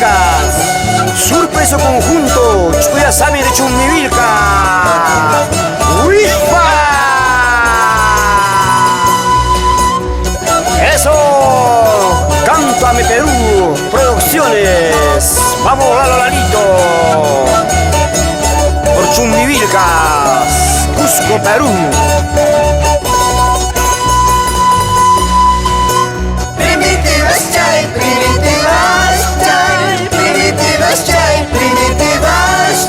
Chumbivilcas. Surpreso conjunto, Chuyasami de Chumbivilcas. ¡Wispa! ¡Eso! Cántame Perú, Producciones. Vamos, Lalo Lalito. Por Chumbivilcas, Cusco, Perú. Primitivas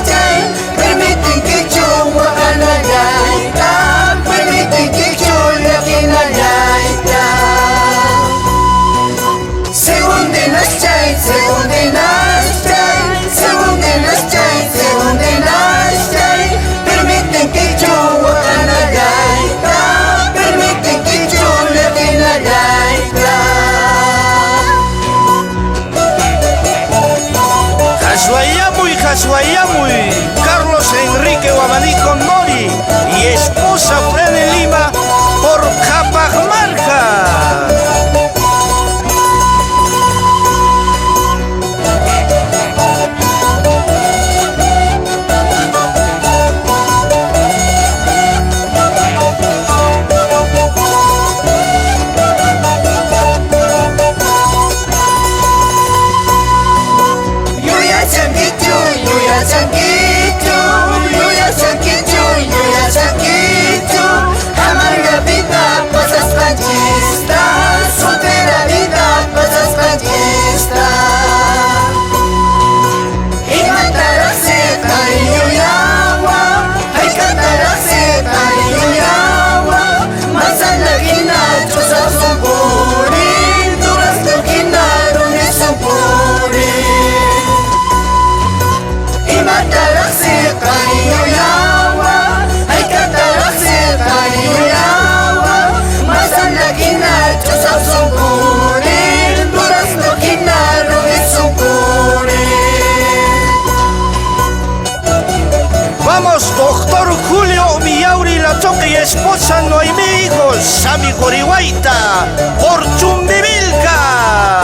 chay, permiten que yo guacanayayta, permiten que yo yaquinayayta. Según dinas chay, según dinas chay, según dinas chay, según dinas chay, permiten que yo guacanayayta, permiten que yo yaquinayayta. Casuayamuy, Carlos Enrique Guamaní con Mori y esposa Frene Lima por Capamarca. Amarga vida, pasas panchista, soltera vida, pasas panchista. Y matar a seta y agua, hay cantar a seta y agua, manzana guinacho, son puri, durazno guinaron son puri. Y matar a seta y agua, hay cantar a seta y agua, manzana guinacho, son puri, durazno guinaron son puri. Vamos, doctor Julio Millauri La Toque y esposa Noemí hijos, Sami Corihuayta, por Chumbivilcas.